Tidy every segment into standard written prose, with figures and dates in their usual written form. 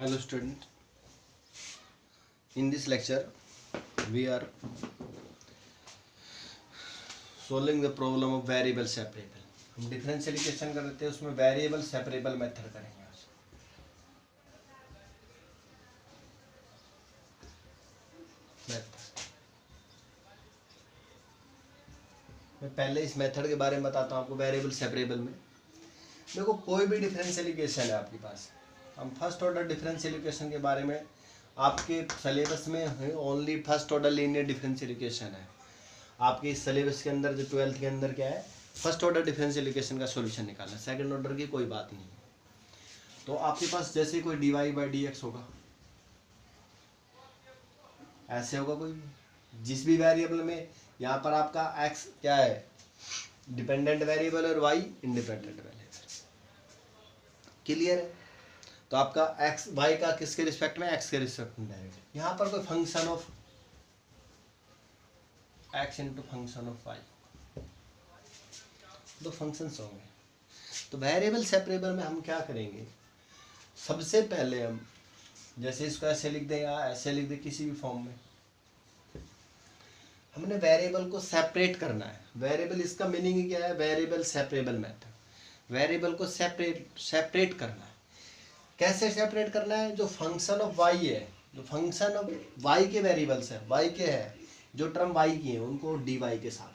Hello student, in this lecture we are solving the problem of variable separable. हम differential equation करते हैं, उसमें variable separable method करेंगे आज। मैं पहले इस मेथड के बारे में बताता हूँ आपको। वेरिएबल सेपरेबल में देखो, कोई भी डिफरेंशियल इक्वेशन है आपके पास, हम फर्स्ट ऑर्डर डिफरेंशियल इक्वेशन के बारे में आपके सिलेबस में only first order linear differential equation है। आपके इस सिलेबस के अंदर जो 12th के अंदर क्या है, फर्स्ट ऑर्डर डिफरेंशियल इक्वेशन का सॉल्यूशन निकालना, सेकंड ऑर्डर की कोई बात नहीं है। तो आपके पास जैसे कोई dy/dx होगा, ऐसे होगा कोई भी, जिस भी वेरिएबल में यहाँ पर आपका x क्या है, डिपेंडेंट वेरिएबल और y इंडिपेंडेंट वेरिएबल। क्लियर है? तो आपका x y का किसके रिस्पेक्ट में, x के रिस्पेक्ट में डायरेक्ट। यहाँ पर कोई function of x into function of y, दो फंक्शंस होंगे। तो वेरिएबल सेपरेबल में हम क्या करेंगे, सबसे पहले हम जैसे इसको ऐसे लिख दें या ऐसे लिख दें, किसी भी फॉर्म में हमने वेरिएबल को सेपरेट करना है। वेरिएबल, इसका मीनिंग क्या है, वेरिएबल सेपरेबल मेथड। वेरिएबल को सेपरेट करना है। कैसे सेपरेट करना है, जो फंक्शन ऑफ y है, जो फंक्शन ऑफ y के वेरिएबल्स है, y के है, जो टर्म y की है, उनको dy के साथ,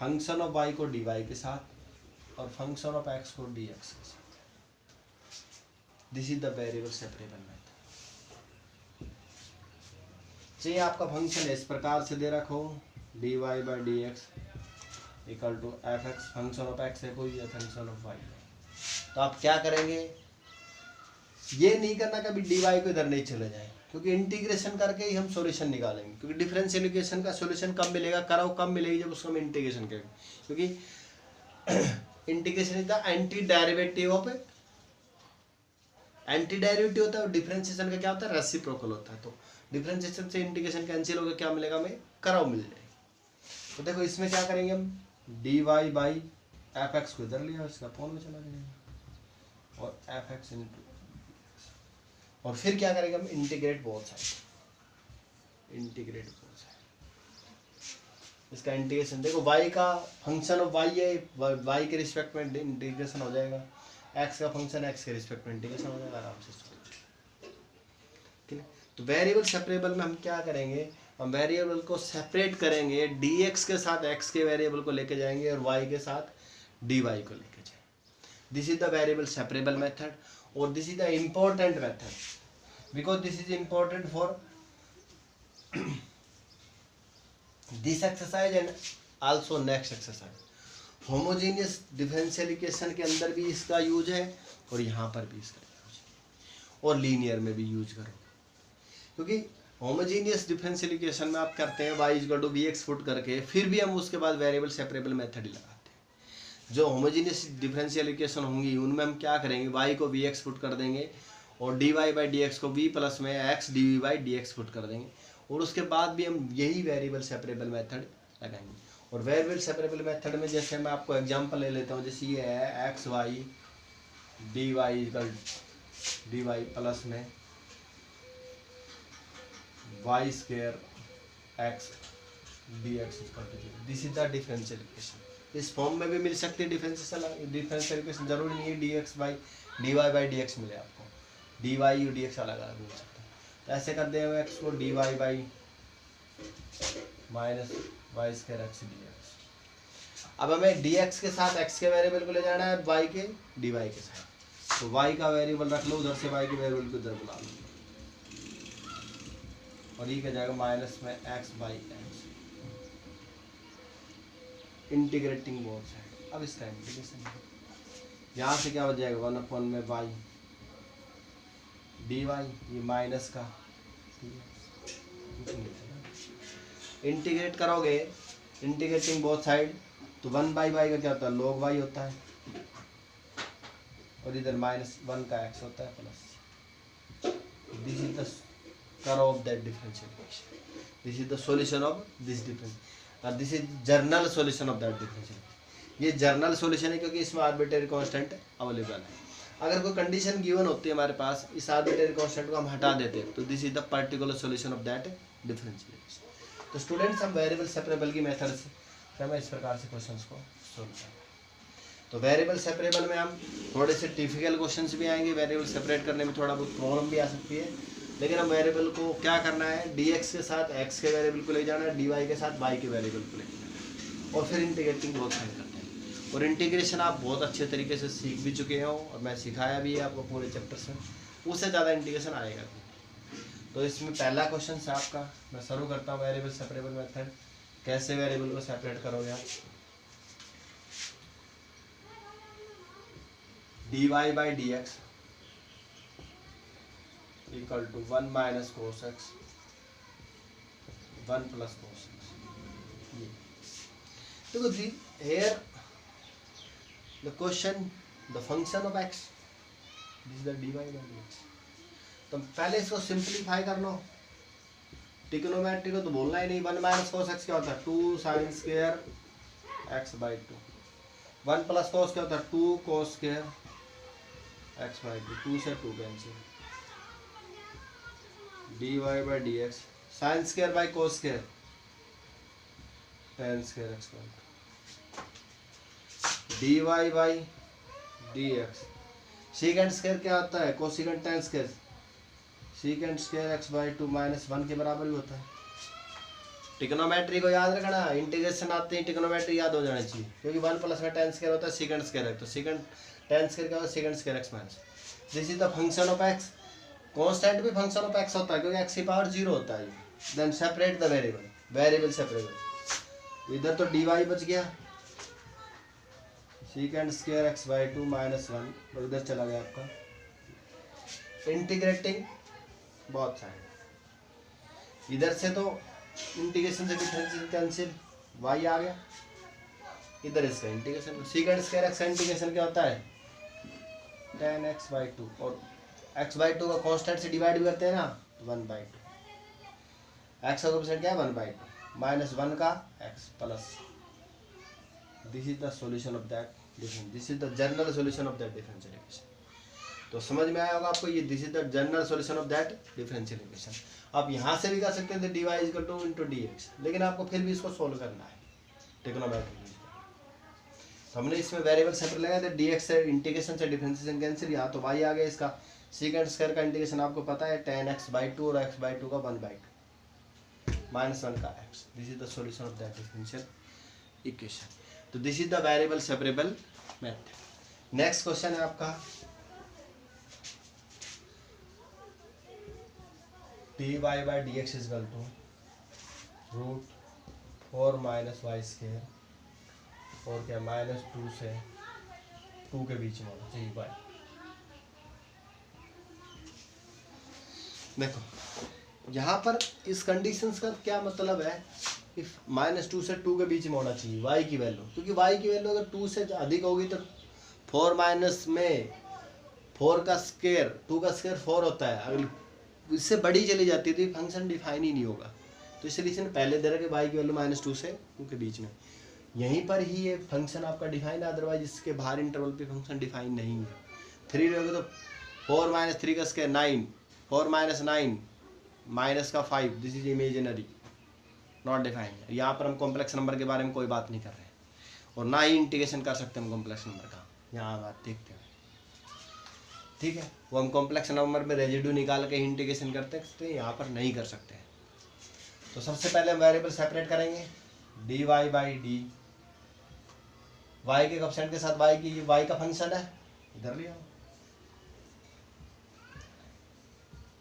फंक्शन ऑफ y को dy के साथ और फंक्शन ऑफ x को dx के साथ। This is the variable separable method. चाहिए आपका फंक्शन इस प्रकार से दे रखो, dy/dx equal to fx, function of x है कोई या फंक्शन ऑफ y। तो आप क्या करेंगे, ये नहीं करना कभी dy को इधर नहीं चले जाए, क्योंकि इंटीग्रेशन करके ही हम सॉल्यूशन निकालेंगे। क्योंकि डिफरेंशियल इक्वेशन का सॉल्यूशन कब मिलेगा, कराओ कब मिलेगी, जब उसको हम इंटीग्रेशन करेंगे। क्योंकि integration is the anti derivative of, anti derivative होता है, और डिफरेंशिएशन का क्या होता है, रेसिप्रोकल होता है। तो डिफरेंशिएशन से इंटीग्रेशन कैंसिल होकर क्या मिलेगा, हमें कराओ मिल जाएगी। तो देखो इसमें क्या करेंगे हम, dy/fx को इधर लिया, इसका अपॉन में चला जाएगा, और fx इंटू, और फिर क्या करेंगे हम, integrate both side, integrate both side. इसका इंटीग्रेशन देखो, y का फंक्शन ऑफ y है, y के रिस्पेक्ट में इंटीग्रेशन हो जाएगा, x का फंक्शन x के रिस्पेक्ट में इंटीग्रेशन हो जाएगा, आराम से। ठीक है? तो वेरिएबल सेपरेबल में हम क्या करेंगे, हम वेरिएबल को सेपरेट करेंगे, dx के साथ x के वेरिएबल को लेके जाएंगे और y के साथ dy को लेके जाएंगे। This is the variable separable method, और this is the important method, because this is important for this exercise and also next exercise. Homogeneous differential equation के अंदर भी इसका यूज है, और यहाँ पर भी इसका यूज है, और लीनियर में भी यूज करो। क्योंकि होमोजेनियस डिफरेंशियल इक्वेशन में आप करते हैं y equal to vx put करके, फिर भी हम उसके बाद वेरिएबल सेपरेबल मेथड ही लगाते हैं। जो होमोजेनियस डिफरेंशियल इक्वेशन होंगी उनमें हम क्या करेंगे, y को vx पुट कर देंगे, और dy/dx को v प्लस में x dv/dx पुट कर देंगे, और उसके बाद भी हम यही वेरिएबल सेपरेबल मेथड लगाएंगे। और वेरिएबल सेपरेबल मेथड में जैसे मैं आपको एग्जांपल ले लेता हूँ, जैसे ये है एक्स वाई dy प्लस में y square x dx equal to 0। This is the differential equation. इस फॉर्म में भी मिल सकती है डिफरेंशियल इक्वेशन, जरूरी नहीं है dy/dx मिले आपको, dy और dx अलग अलग मिल सकता है। तो ऐसे कर देंगे x को dy minus y square x dx। अब हमें dx के साथ x के वेरिएबल को ले जाना है, y के dy के साथ। तो y का वेरिएबल रख लो उधर से, y के वेरिएबल को इधर बुला लो, और ये क्या जाएगा, माइनस में x/x, इंटीग्रेटिंग बोथ साइड। अब इसका इंटीग्रेशन यहाँ से क्या हो जाएगा, 1/y dy, ये माइनस का इंटीग्रेट करोगे, इंटीग्रेटिंग बोथ साइड, तो 1/y का क्या होता है, log y होता है, और इधर -1 का x होता है plus. This is the curve of that differential equation. This is the solution of this difference, and this is general solution of that differential. ये जर्नल सॉल्यूशन है, क्योंकि इसमें आर्बिट्रेरी कांस्टेंट अवेलेबल है। अगर कोई कंडीशन गिवन होती है हमारे पास, इस आर्बिट्रेरी कांस्टेंट को हम हटा देते हैं, तो this is the particular solution of that differential equation. तो स्टूडेंट्स हम वेरिएबल सेपरेबल की मेथड से हमें इस प्रकार से क्वेश्चंस को सोल्व करना है। तो वेरिएबल सेपरेबल में हम थोड़े से टिपिकल क्वेश्चंस भी आएंगे, वेरिएबल सेपरेट करने में थोड़ा बहुत प्रॉब्लम भी आ सकती है, लेकिन हम वेरिएबल को क्या करना है, dx के साथ x के वेरिएबल को ले जाना है, dy के साथ y के वेरिएबल को ले जाना है, और फिर इंटीग्रेटिंग बहुत साइड करते हैं। और इंटीग्रेशन आप बहुत अच्छे तरीके से सीख भी चुके हो और मैं सिखाया भी है आपको पूरे चैप्टर्स में, उससे ज़्यादा इंटीग्रेशन आएगा भी। तो इसमें पहला क्वेश्चन है आपका, मैं शुरू करता हूँ वेरिएबल सेपरेबल मेथड। कैसे वेरिएबल को सेपरेट करोगे आप? dy by dx equal to 1 minus cos x 1 plus cos x। ये देखो जी, here the question, the function of x, this is the dy by dx। तो पहले इसको सिंप्लीफाई कर लो, ट्रिग्नोमेट्री को तो बोलना ही नहीं। 1 माइनस cos x क्या होता है? 2 sine square x by 2। 1 plus cos क्या होता है? 2 cos स्क्वायर x बाई 2। 2 से 2 cancel. dy by dx sine square by cos square tan square x by 2। dy by dx secant square क्या होता है? Cosecant tan square. सीकेंड square x by 2 minus 1 के बराबर ही होता है। ट्रिग्नोमेट्री को याद रखना, इंटीग्रेशन आते ही ट्रिग्नोमेट्री याद हो जानी चाहिए, क्योंकि 1 प्लस में tan स्क्वायर होता है, सीकेंड स्क्वायर है, तो सीकेंड tan स्क्वायर क्या होता है? सीकेंड square x minus. This is the function of x। Constant भी फंक्शन ऑफ x होता है, क्योंकि x की पावर 0 होता है। Then separate the variable, variable separable. इधर तो dy बच गया, secant square x by 2 minus 1, और इधर चला गया आपका इंटीग्रेटिंग बहुत साइड। इधर से तो इंटीग्रेशन से डिफरेंशियल कैंसिल, y आ गया, इधर इसका इंटीग्रेशन। सीकेंड स्क्वायर x का इंटीग्रेशन क्या होता है? tan x बाई 2, और x बाई 2 का कांस्टेंट से डिवाइड भी करते हैं ना, 1 बाई 2। x का कोएफिशिएंट क्या है? 1 बाई 2 माइनस 1 का x plus. This is the solution of that difference, this is the general solution of that differential equation. तो समझ में आया होगा आपको, ये this is the general solution of that differential equation. आप यहाँ से भी कर सकते थे dy equal two into dx, लेकिन आपको फिर भी इसको सोल्व करना है ट्रिग्नोमेट्री। तो हमने इसमें वेरिएबल सेपरेट लगाया था, dx से इंटीग्रेशन से डिफरेंशिएशन कैंसिल, यहाँ तो y आ गया। इसका सीकेंड स्क्वायर का इंटीग्रेशन आपको पता है, tan x बाई 2 और x बाई 2 का 1 बाई 2 माइनस 1 का x। This is the solution of that differential equation. तो this is the variable separable method. Next question है आपका, dy by dx is equal to root 4 minus y square, और क्या minus 2 से 2 के बीच में होना चाहिए y। देखो यहाँ पर इस कंडीशंस का क्या मतलब है कि माइनस 2 से 2 के बीच में होना चाहिए y की वैल्यू, क्योंकि y की वैल्यू अगर 2 से अधिक होगी तो 4 माइनस में 4 का स्क्वायर, 2 का स्क्वायर 4 होता है, अगर इससे बड़ी चली जाती है तो ये फंक्शन डिफाइन ही नहीं होगा। तो इसलिए इसने पहले दे रखा y की वैल्यू माइनस 2 से 2 के बीच में, यहीं पर ही ये फंक्शन आपका डिफाइन है, अदरवाइज इसके बाहर इंटरवल पे फंक्शन डिफाइन नहीं है। 3 रहोगे तो 4 माइनस 3 का स्क्वायर 9, 4 माइनस 9 माइनस का 5, this is imaginary not defined. यहाँ पर हम कॉम्प्लेक्स नंबर के बारे में कोई बात नहीं कर रहे हैं, और ना ही इंटीग्रेशन कर सकते हम कॉम्प्लेक्स नंबर का। यहाँ बात देखते हैं, ठीक है, वो हम कॉम्प्लेक्स नंबर में रेजिड्यू निकाल के इंटीग्रेशन करते हैं, यहाँ पर नहीं कर सकते हैं। तो सबसे पहले हम वेरिएबल सेपरेट करेंगे, dy बाई डी, y के कोएफिशिएंट के साथ y की, y का फंक्शन है, इधर ले आओ।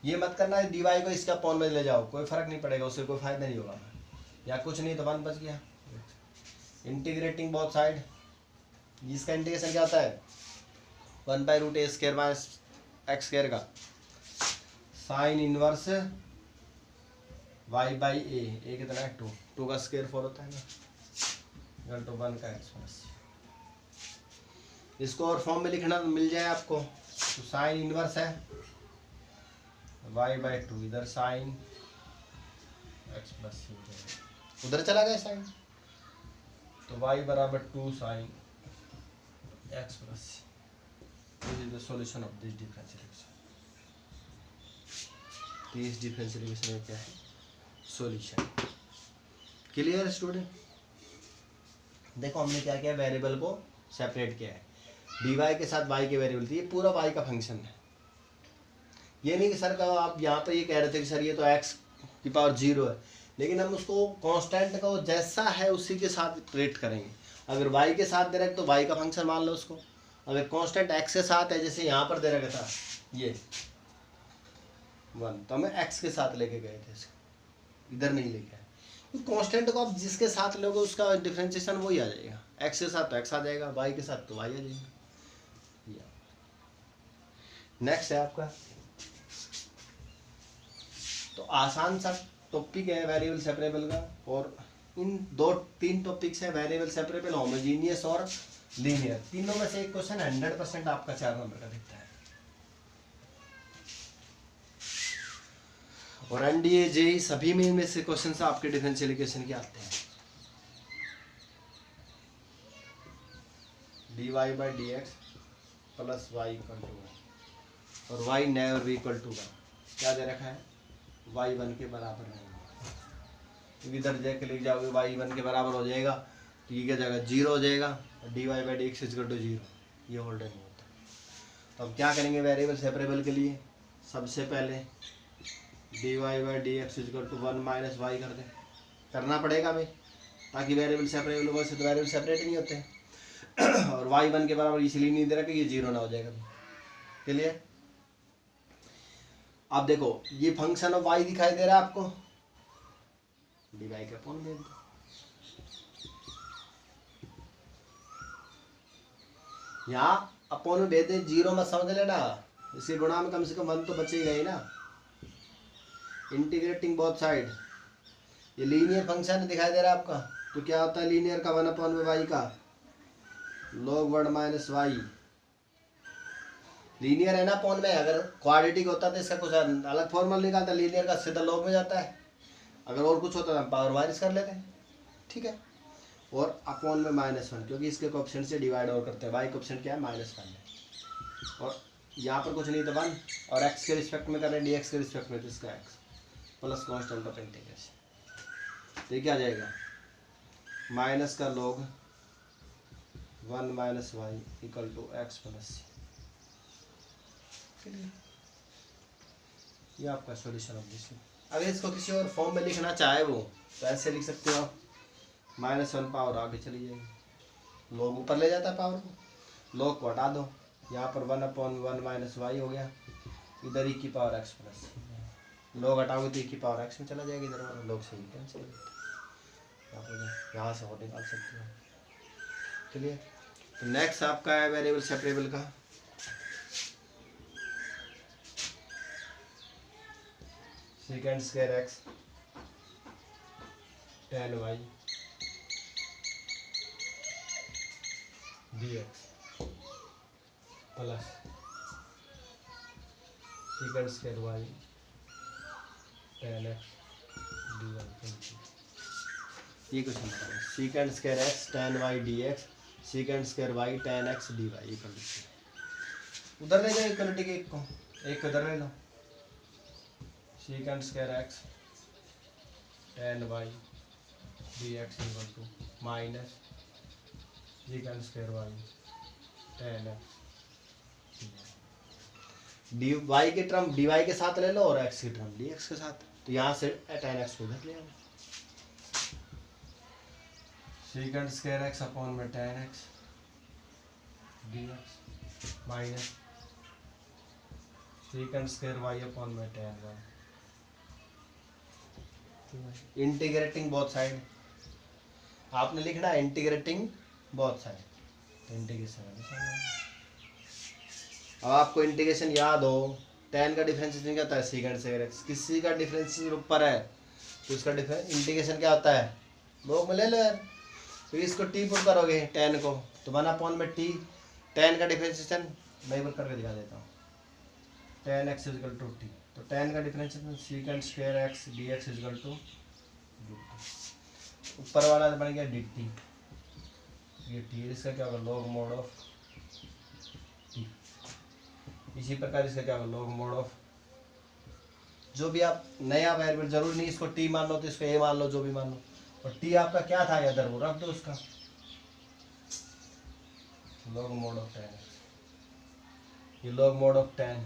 ये मत करना है dy को इसका पॉन में ले जाओ, कोई फर्क नहीं पड़ेगा, उससे कोई फायदा नहीं होगा, या कुछ नहीं तो 1 बच गया। इंटीग्रेटिंग बोथ साइड, इसका इंटीग्रेशन क्या होता है? 1 by root a square minus x square का sine inverse y by a कितना है? 2 का स्क्वायर 4 होता है ना, इक्वल टू 1 का एक्स प्लस। इसको और फॉर्म में लिखना मिल जाए आपको, तो साइन इनवर्स है y बाई 2, इधर साइन एक्स प्लस, उधर चला गया साइन, तो y बराबर 2 sine x plus. This is the solution of this differential equation. तो इस डिफरेंशियल इक्वेशन में क्या है, सॉल्यूशन। Clear student? देखो हमने क्या किया, वेरिएबल को सेपरेट किया है, dy के साथ y के वेरिएबल थी, ये पूरा y का फंक्शन है। ये नहीं कि सर का आप यहाँ पे ये कह रहे थे कि सर ये तो x की पावर 0 है, लेकिन हम उसको कांस्टेंट को जैसा है उसी के साथ ट्रीट करेंगे। अगर y के साथ दे रखा तो y का फंक्शन मान लो उसको, अगर कांस्टेंट x के साथ है, जैसे यहाँ पर दे रखा था ये 1, तो हमें x के साथ लेके गए थे इसको, इधर नहीं लेके आए। कांस्टेंट को आप जिसके साथ लोगे उसका डिफरेंशिएशन वही आ जाएगा, x के साथ तो x आ जाएगा, y के साथ तो y आ जाएगा। नेक्स्ट है आपका, तो आसान सा टॉपिक है वेरिएबल सेपरेबल का, और इन 2-3 टॉपिक्स हैं, वेरिएबल सेपरेबल, होमोजीनियस और लीनियर। तीनों में से एक क्वेश्चन 100% आपका 4 नंबर का दिखता है। और एनडीए जेई सभी में इनमें से क्वेश्चन आपके डिफरेंशियल इक्वेशन के आते हैं। dy by d x plus y equal to 1, और y नेवर इक्वल टू 1 क्या दे रखा है, y 1 के बराबर नहीं, क्योंकि इधर जाके लिख जाओगे y 1 के बराबर हो जाएगा तो ये क्या जाएगा 0 हो जाएगा, और dy by d x equal to 0, ये होल्डर नहीं होता। तो अब क्या करेंगे वेरिएबल सेपरेबल के लिए, सबसे पहले dy by d x equal to 1 minus y कर दें, करना पड़ेगा हमें, ताकि वेरिएबल सेपरेबल हो, वैसे तो वेरिएबल सेपरेट नहीं होते हैं। और y 1 के बराबर इसलिए नहीं दे रहा कि ये 0 ना हो जाएगा। क्लियर? आप देखो ये फंक्शन ऑफ y दिखाई दे रहा है आपको, dy का अपॉन दे दो, यहाँ अपॉन में भेज दे, 0 मत समझ लेना, इसके गुणा में कम से कम 1 तो बचेगा ही ना। इंटीग्रेटिंग बोथ साइड, ये लीनियर फंक्शन दिखाई दे रहा है आपका, तो क्या होता है लीनियर का 1 अपॉन में y का log 1 माइनस वाई। लीनियर है ना अपॉन में, अगर क्वाड्रेटिक होता तो इसका कुछ अलग फॉर्मूला निकालता, लीनियर का सीधा log में जाता है, अगर और कुछ होता तो पावर माइनस कर लेते हैं, ठीक है। और अपॉन में -1, क्योंकि इसके कोएफिशिएंट से डिवाइड और करते हैं, y कोएफिशिएंट क्या है -1 है, और यहाँ पर कुछ नहीं तो 1, और x के रिस्पेक्ट में कर रहे हैं, dx के रिस्पेक्ट में, तो इसका x plus constant of integration, तो क्या आ जाएगा माइनस का log 1 minus y equal to x plus c. ये आपका सॉल्यूशन ऑफ दिस। अगर इसको किसी और फॉर्म में लिखना चाहे वो तो ऐसे लिख सकते हो आप, -1 पावर आगे चली जाएगी, log ऊपर ले जाता है पावर को, log को हटा दो, यहाँ पर 1 अपॉन 1 माइनस वाई हो गया, इधर e की पावर एक्स प्लस, log हटाओगे तो e की पावर एक्स में चला जाएगा, इधर log से ही कैंसिल, यहाँ से और निकाल सकते हो। चलिए, तो नेक्स्ट आपका है वेरिएबल सेपरेबल का, second square x tan y dx plus second square y tan x dy। ये कुछ नहीं है, second square x tan y dx second square y tan x dy equal to, उधर ले जाओ इक्वलिटी के एक उधर ले लो, second square x tan y dx equal to minus second square y tan x dy के टर्म dy के साथ ले लो और x की टर्म dx के साथ, तो यहाँ से tan x को उधर ले आओ, सेकेंड स्क्वायर एक्स अपॉन में tan x dx minus second square y upon में tan y, integrating both side, आपने लिखना है इंटीग्रेटिंग बोथ साइड, तो इंटीग्रेशन। अब आपको इंटीग्रेशन याद हो, tan का डिफरेंशिएशन क्या होता है सेकेंड स्क्वायर एक्स, किसी का डिफरेंशिएशन ऊपर है तो उसका इंटीग्रेशन क्या होता है, लोग में ले लो यार, तो इसको टी पुट करोगे tan को, तो 1 अपॉन में टी, tan का डिफरेंशिएशन मैं पुट करके दिखा देता हूँ, tan x equal to t, तो tan का differentiation secant square x dx equal to, ऊपर वाला बन गया dt, ये टी, इसका क्या होगा log मोड ऑफ टी, इसी प्रकार इसका क्या होगा, लॉग मोड ऑफ, जो भी आप नया वेरिएबल, जरूर नहीं इसको टी मान लो तो इसको ए मान लो, जो भी मान लो, और टी आपका क्या था इधर, वो रख दो उसका log mod of tan, ये log mod of tan।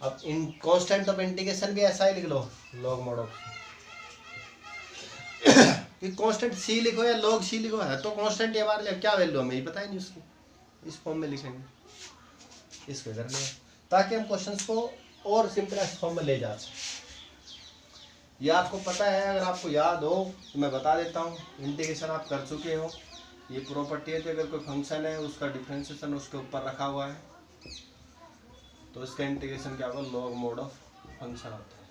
अब इन कांस्टेंट ऑफ इंटीग्रेशन भी ऐसा ही लिख लो, log mod of कि कांस्टेंट सी लिखो या log सी लिखो, है तो कांस्टेंट, ये हमारे लिए क्या वैल्यू हमें पता ही नहीं उसकी, इस फॉर्म में लिखेंगे, इसको इधर ले, ताकि हम क्वेश्चंस को और सिंपलेस्ट फॉर्म में ले जा सकें। ये आपको पता है, अगर आपको याद हो तो मैं बता देता हूँ, इंटीग्रेशन आप कर चुके हो, ये प्रॉपर्टी है कि अगर कोई फंक्शन है उसका डिफरेंशिएशन उसके ऊपर रखा हुआ है तो इसका इंटीग्रेशन क्या होगा, लॉग मोड ऑफ फंक्शन होता है।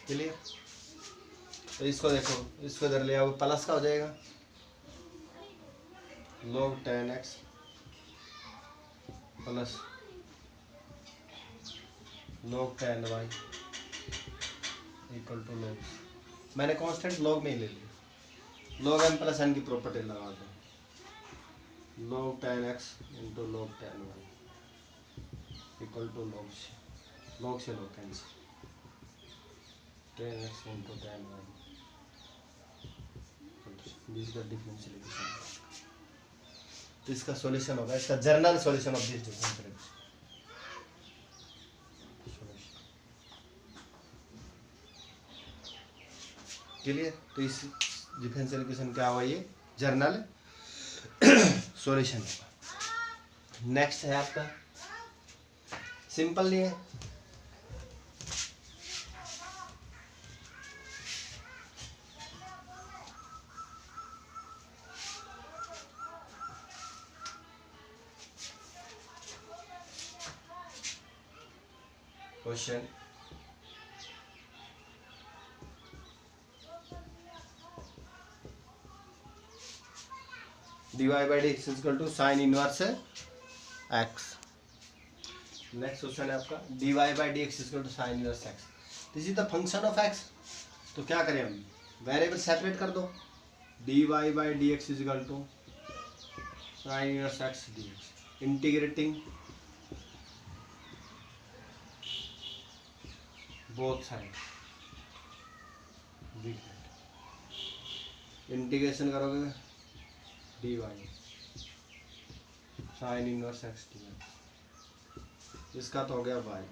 क्लियर? तो इसको देखो, इसको इधर ले आओ, प्लस का हो जाएगा log tan x plus log tan y equal to log, मैंने कांस्टेंट log में ही ले लिया, log m प्लस n की प्रॉपर्टी लगा दो, log tan x into log tan y equal to log से log cancel, tan x into tan y इसका डिफरेंशियल, तो इसका सॉल्यूशन होगा, इसका general solution of this differential. Clear? तो इस डिफरेंशियल इक्वेशन क्या हुआ, ये जर्नल सॉल्यूशन होगा। नेक्स्ट है आपका सिंपल नहीं है, question dy by dx equal to sine inverse x। Next question है आपका dy by dx equal to sine inverse x, this is the function of x। तो क्या करें हम, वेरिएबल सेपरेट कर दो, dy by dx equal to sine inverse x dx, integrating both side, integration करोगे dy sine inverse x dx, इसका तो हो गया y।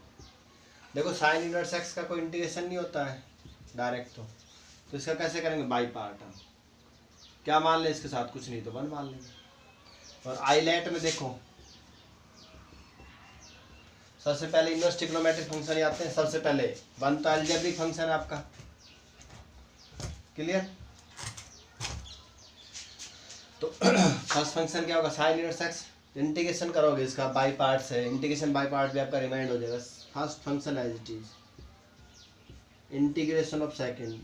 देखो साइन इनवर्स x का कोई इंटीग्रेशन नहीं होता है डायरेक्ट, तो इसका कैसे करेंगे, बाई पार्ट। हम क्या मान लें इसके साथ, कुछ नहीं तो 1 मान लेंगे। और आईलेट में देखो सबसे पहले इनवर्स ट्रिग्नोमेट्रिक फंक्शन आते हैं, सबसे पहले 1 तो अलजेब्रिक फंक्शन है आपका। क्लियर? तो फर्स्ट फंक्शन क्या होगा, साइन इनवर्स एक्स, इंटीग्रेशन करोगे इसका बाई पार्ट से, इंटीग्रेशन बाई पार्ट भी आपका रिमाइंड हो जाएगा। First function as it is, integration of second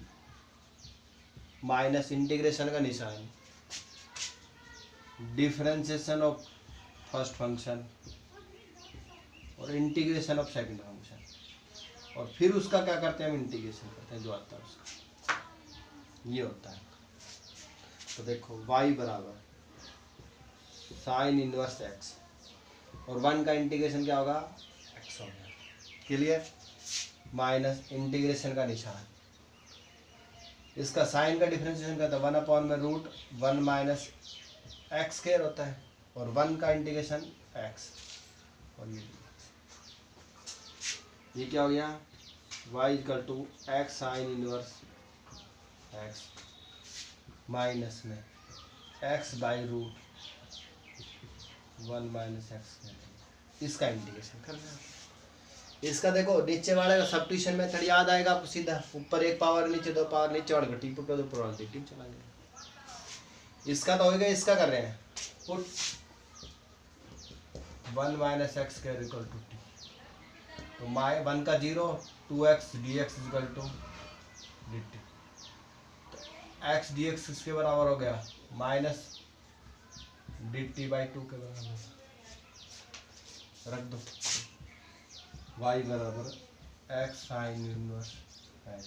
minus integration का निशान, डिफरेंशिएशन ऑफ फर्स्ट फंक्शन और इंटीग्रेशन ऑफ सेकंड फंक्शन, और फिर उसका क्या करते हैं हम, इंटीग्रेशन करते हैं, जो आता है उसका ये होता है। तो देखो y बराबर साइन इनवर्स x और 1 का इंटीग्रेशन क्या होगा, x हो गया। क्लियर? माइनस इंटीग्रेशन का निशान, इसका साइन का डिफरेंशिएशन करता है 1/√1 माइनस एक्स स्क्वायर होता है, और 1 का इंटीग्रेशन x, और ये क्या हो गया, y equal to x sine inverse x minus में x/√1 माइनस x, इसका इंटीग्रेशन करना है। इसका देखो नीचे वाले का सब्स्टिट्यूशन मेथड याद आएगा आपको, सीधा ऊपर एक पावर नीचे दो पावर नीचे और घटी पुट दो प्रोबेबिलिटी चला गया। इसका तो होगा, इसका कर रहे हैं put 1 minus x square equal to t, तो 1 का 0, 2x dx equal to dt, x dx किसके बराबर हो गया, माइनस dt/2 के बराबर, रख दो y बराबर x sine inverse x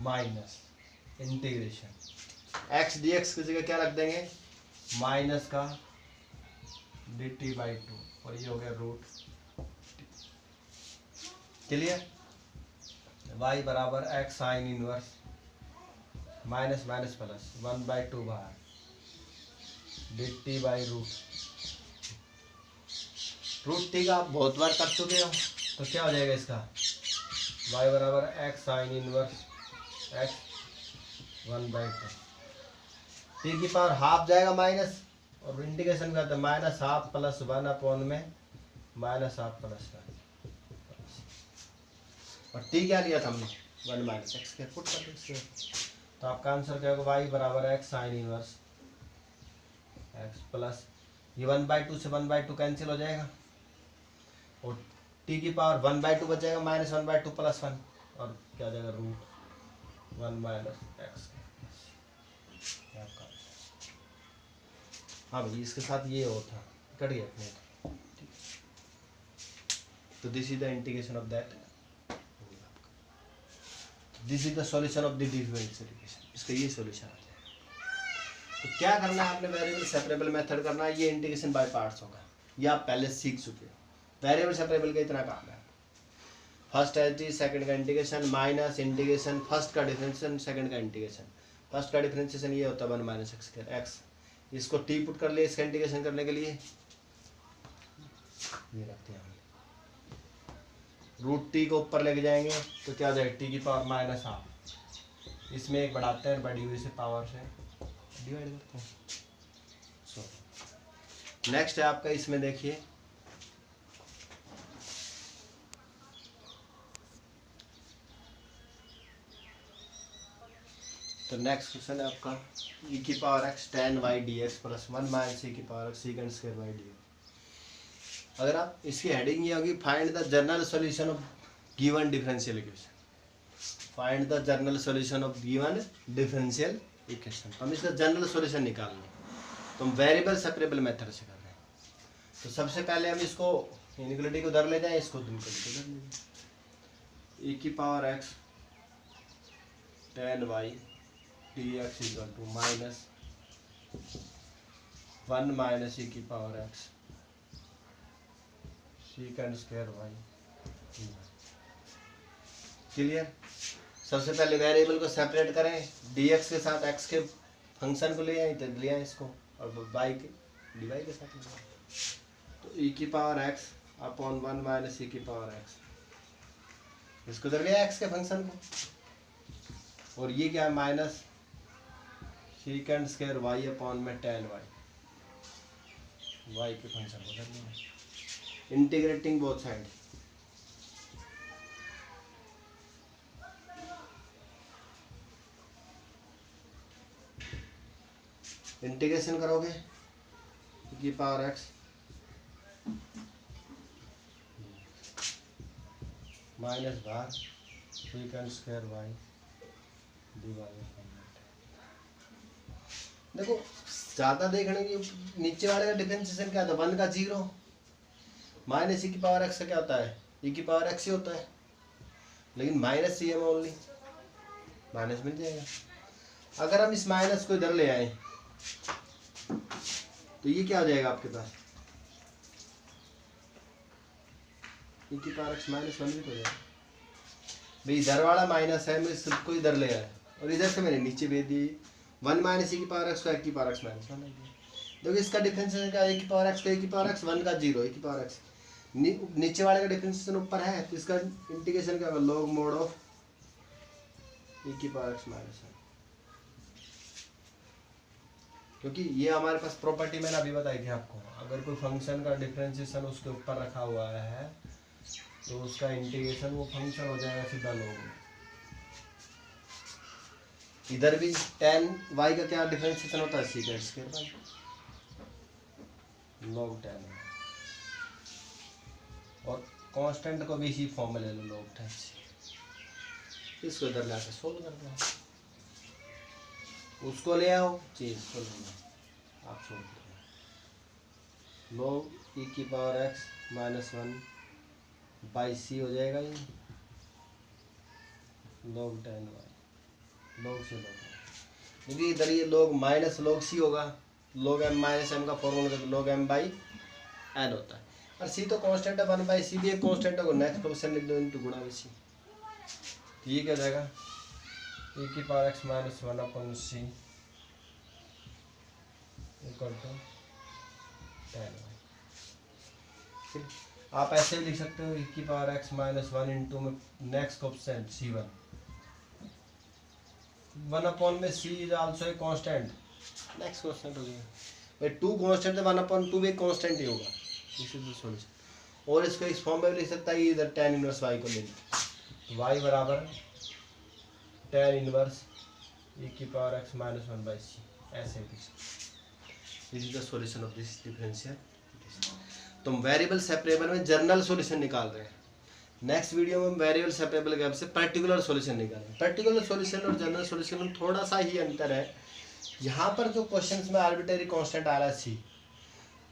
minus integration x dx की जगह क्या रख देंगे, माइनस का dt/2 और ये हो गया रूट। क्लियर। y बराबर x sine inverse minus minus plus 1/2 बाहर dt/रूट टी का आप बहुत बार कर चुके हो, तो क्या हो जाएगा इसका y बराबर x sine inverse x 1/2 T की पावर हाफ जाएगा माइनस, और इंटीग्रेशन करते हैं माइनस हाफ प्लस 1 अपॉन में माइनस हाफ प्लस 1, और टी क्या लिया था हमने 1 माइनस एक्स के पुट कर दो। तो आपका आंसर क्या होगा y बराबर x sine inverse x plus ये 1/2 से 1/2 कैंसिल हो जाएगा, और t की पावर 1/2 बच जाएगा माइनस 1/2 प्लस 1, और क्या हो जाएगा रूट 1 माइनस एक्स। हाँ भाई इसके साथ ये होता कट गया अपने। तो this is the integration of that, this is the solution of the differential equation. इसका ये सॉल्यूशन आ जाएगा। तो क्या करना है आपने, वेरिएबल सेपरेबल मेथड करना है। ये इंटीग्रेशन बाय पार्ट्स होगा, ये आप पहले सीख चुके हो। वेरिएबल सेपरेबल का इतना काम है, फर्स्ट एच डी, सेकंड का इंटीग्रेशन माइनस इंटीग्रेशन, फर्स्ट का डिफरेंशिएशन, सेकंड का इंटीग्रेशन। फर्स्ट का डिफरेंशिएशन ये होता है 1 माइनस एक्स स्क्वायर एक्स, इसको टी पुट कर लिए इसका इंटीग्रेशन करने के लिए, ये रखते हैं हम रूट टी को ऊपर लेके जाएंगे तो क्या हो जाएगा टी की पावर माइनस हाफ, इसमें एक बढ़ाते हैं बड़ी हुई से पावर से डिवाइड करते हैं। सो नेक्स्ट है आपका, इसमें देखिए तो नेक्स्ट क्वेश्चन है आपका e की power x tan y dx plus 1 minus e की power x secant square y dx। अगर आप इसकी हेडिंग ये होगी find the general solution of given differential equation, find the general solution of given differential equation. हम इसका general solution निकालना है, तो हम वेरिएबल सेपरेबल मेथड से कर रहे हैं। तो सबसे पहले हम इसको इनइक्वालिटी को उधर ले जाएं, इसको इनइक्वालिटी उधर ले जाएं। e की power x tan y dx equal to minus 1 minus e की power x secant square y। Clear. सबसे पहले वेरिएबल को सेपरेट करें, dx के साथ x के फंक्शन को ले आए, तो लिया इसको, और y के dy के साथ लिया। तो e की power x upon 1 minus e की पावर x, इसको उधर लिया x के फंक्शन को, और ये क्या है minus secant square y upon में tan y, y के फंक्शन को उधर लिया, इंटीग्रेटिंग बोथ साइड। इंटीग्रेशन करोगे e की पावर x माइनस बार secant स्क्वायर y डिवाइडेड। देखो ज्यादा देखने की, नीचे वाले का डिफरेंशिएशन क्या था 1 का 0 माइनस e की पावर x का क्या होता है e की पावर x ही होता है, लेकिन minus C M only minus मिल जाएगा। अगर हम इस माइनस को इधर ले आए तो ये क्या हो जाएगा आपके पास e की पावर x माइनस 1 भी हो जाएगा। भाई इधर वाला माइनस है, मैं सबको इधर ले आया और इधर से मैंने नीचे भेज दी 1 माइनस e की पावर x को e की पावर x माइनस 1। देखो इसका डिफरेंशिएशन क्या है, e की पावर x को e की पावर x 1 का 0 e की पावर x, नीचे वाले का डिफरेंशिएशन ऊपर है, तो इसका इंटीग्रेशन क्या होगा लॉग मोड ऑफ e की पावर x माइनस 1। क्योंकि ये हमारे पास प्रॉपर्टी मैंने अभी बताई थी आपको, अगर कोई फंक्शन का डिफरेंशिएशन उसके ऊपर रखा हुआ है तो उसका इंटीग्रेशन वो फंक्शन हो जाएगा सीधा लॉग में। इधर भी tan y का क्या डिफरेंशिएशन होता है secant square y log tan, और कांस्टेंट को भी इसी फॉर्म में ले लो log tan। इसको इधर ला के सोल्व कर दो, उसको ले आओ चीज को लेना आप सोल्व करो, log e की पावर x माइनस 1 बाई सी हो जाएगा ये log tan y, log से log, क्योंकि इधर ये log माइनस log सी होगा, log m माइनस m का formula log m by n होता है, और c तो कांस्टेंट है, 1/c भी एक कांस्टेंट है, नेक्स्ट क्वेश्चन लिख दो इनटू गुणा में c। ये क्या हो जाएगा e की power x minus 1/c equal to 10y। फिर आप ऐसे भी लिख सकते हो e की पावर x माइनस 1 इंटू में नेक्स्ट क्वेश्चन c1, 1 में c is also a constant, next constant हो गया भाई, 2 कांस्टेंट है, 1/2 भी एक कांस्टेंट ही होगा, दिस इज द सॉल्यूशन। और इसको इस फॉर्म में भी लिख सकता है, इधर tan इनवर्स y को ले लो, y बराबर tan इनवर्स e की पावर x माइनस 1/c, ऐसे लिख सकते। This is the solution of this differential. तो हम वेरिएबल सेपरेबल में जनरल सॉल्यूशन निकाल रहे हैं, नेक्स्ट वीडियो में हम वेरिएबल सेपरेबल के से पर्टिकुलर सॉल्यूशन निकालेंगे। पर्टिकुलर सॉल्यूशन और जनरल सॉल्यूशन में थोड़ा सा ही अंतर है, यहाँ पर जो क्वेश्चंस में आर्बिट्रेरी कांस्टेंट आ रहा है सी,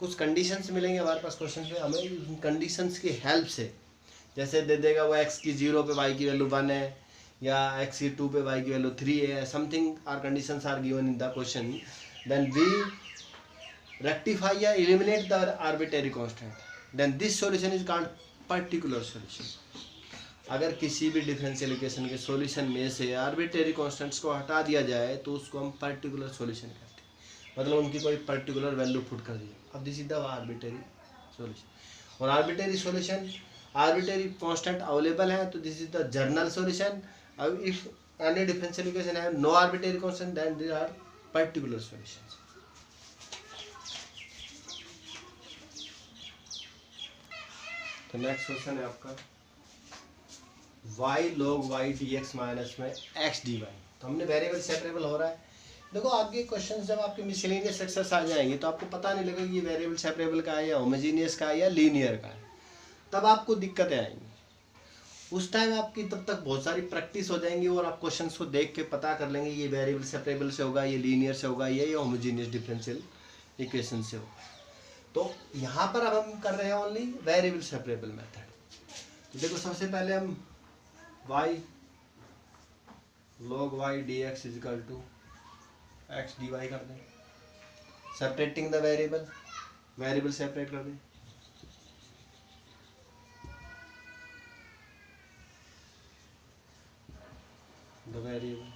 कुछ कंडीशंस मिलेंगे हमारे पास क्वेश्चन में, हमें उन कंडीशंस की हेल्प से, जैसे दे देगा वो x की 0 पे y की वैल्यू 1 है, या x की 2 पे y की वैल्यू 3 है, something are conditions are given in the question, then we rectify या eliminate the arbitrary constant, then this solution is called particular solution। अगर किसी भी डिफरेंशियल इक्वेशन के सॉल्यूशन में से आर्बिट्रेरी कांस्टेंट्स को हटा दिया जाए तो उसको हम पर्टिकुलर सॉल्यूशन कहते हैं, मतलब उनकी कोई पर्टिकुलर वैल्यू पुट कर दी। अब this is the arbitrary solution. और arbitrary solution, arbitrary constant available है तो this is the general solution. अब इफ एनी डिफरेंशियल इक्वेशन है no arbitrary constant, then they are particular solutions. तो नेक्स्ट क्वेश्चन है आपका y log y dx minus में x dy। तो हमने वेरिएबल सेपरेबल हो रहा है। देखो आपके क्वेश्चंस जब आपके मिसलेनियस एक्सेस आ जाएंगे तो आपको पता नहीं लगेगा ये वेरिएबल सेपरेबल का है या होमोजेनियस का है या लीनियर का है, तब आपको दिक्कतें आएंगी। उस टाइम आपकी तब तक बहुत सारी प्रैक्टिस हो जाएंगी और आप क्वेश्चंस को देख के पता कर लेंगे ये वेरिएबल सेपरेबल से होगा, ये लीनियर से होगा, ये होमोजेनियस डिफरेंशियल इक्वेशन से होगा। तो यहाँ पर अब हम कर रहे हैं ओनली वेरिएबल सेपरेबल मेथड। तो देखो सबसे पहले हम y log y dx is equal to x dy कर दें, separating the variable, variable separate कर दें। द वेरिएबल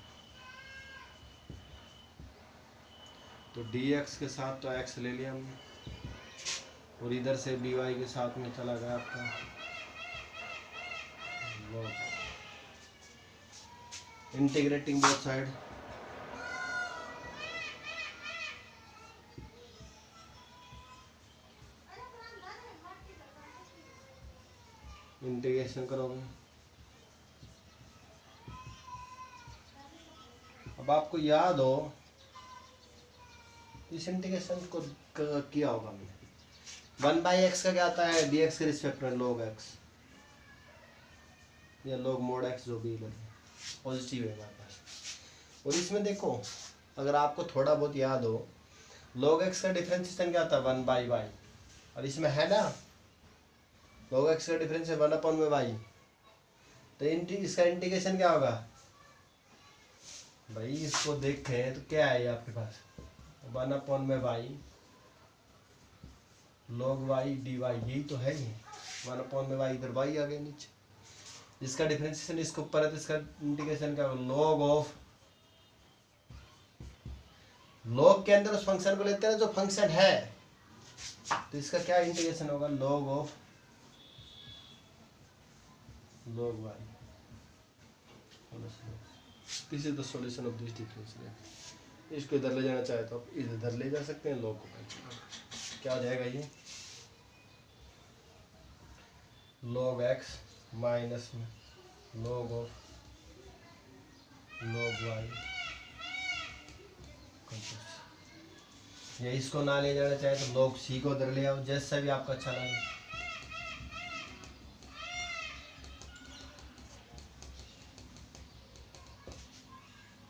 तो dx के साथ तो x ले लिया हमने, और इधर से dy के साथ में चला गया आपका इंटीग्रेटिंग बोथ साइड, इंटीग्रेशन करोगे। अब आपको याद हो इस इंटीग्रेशन को किया होगा हमने, 1/x का क्या आता है dx के रिस्पेक्ट में log x या log mod x, जो भी पॉजिटिव है हमारे पास। और इसमें देखो अगर आपको थोड़ा बहुत याद हो log x का डिफरेंशिएशन क्या था 1/y, और इसमें है ना log x का डिफरेंस है 1/y, तो इसका इंटीग्रेशन क्या होगा भाई, इसको देखते हैं तो क्या है आपके पास 1/y log y dy, यही तो है ही 1/y, इधर y आ गया नीचे, इसका डिफरेंशिएशन इसके ऊपर है तो इसका इंटीग्रेशन क्या होगा log ऑफ, log के अंदर उस फंक्शन को लेते हैं जो फंक्शन है, तो इसका क्या इंटीग्रेशन होगा log of log y। This is the solution of this differential. इसको इधर ले जाना चाहे तो आप इधर ले जा सकते हैं, log को क्या हो जाएगा ये log x माइनस में log ऑफ log y, या इसको ना ले जाना चाहे तो log c को उधर ले आओ, जैसा भी आपका अच्छा लगे।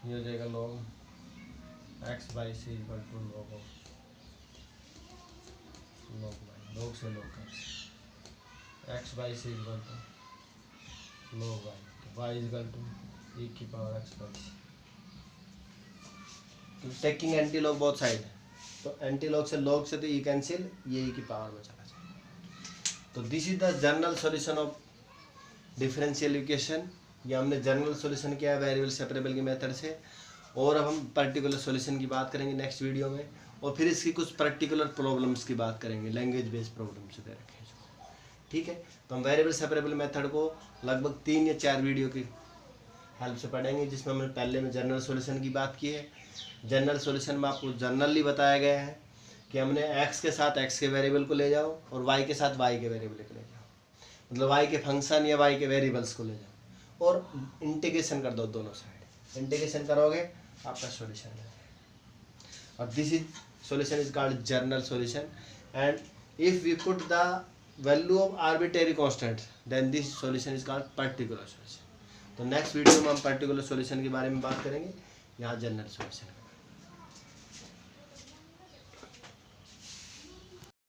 ये हो जाएगा log x/c equal to log of log y, log से log कर x/c equal to log y, तो y इक्वल टू e की पावर x/c। तो taking anti log both side, तो एंटी लॉग से तो e कैंसिल, ये e की पावर में चला जाए। तो this is the general solution of differential equation. ये हमने जनरल सॉल्यूशन किया वेरिएबल सेपरेबल की मेथड से, और अब हम पर्टिकुलर सॉल्यूशन की बात करेंगे नेक्स्ट वीडियो में, और फिर इसकी कुछ पर्टिकुलर प्रॉब्लम्स की बात करेंगे, लैंग्वेज बेस्ड प्रॉब्लम्स दे रखे हैं। ठीक है, तो हम वेरिएबल सेपरेबल मेथड को लगभग 3 या 4 वीडियो की हेल्प से पढ़ेंगे, जिसमें हमने पहले में जनरल सॉल्यूशन की बात की है। जनरल सॉल्यूशन में आपको जनरली बताया गया है कि हमने x के साथ x के वेरिएबल को ले जाओ और y के साथ y के वेरिएबल को ले जाओ, मतलब y के फंक्शन या y के वेरिएबल्स को ले जाओ और इंटीग्रेशन कर दो दोनों साइड। इंटीग्रेशन करोगे आपका सॉल्यूशन है, और this is solution is called general solution, and if we put the value of arbitrary constant then this solution is called particular solution। तो नेक्स्ट वीडियो में हम पर्टिकुलर सॉल्यूशन के बारे में बात करेंगे, यहाँ जनरल सॉल्यूशन।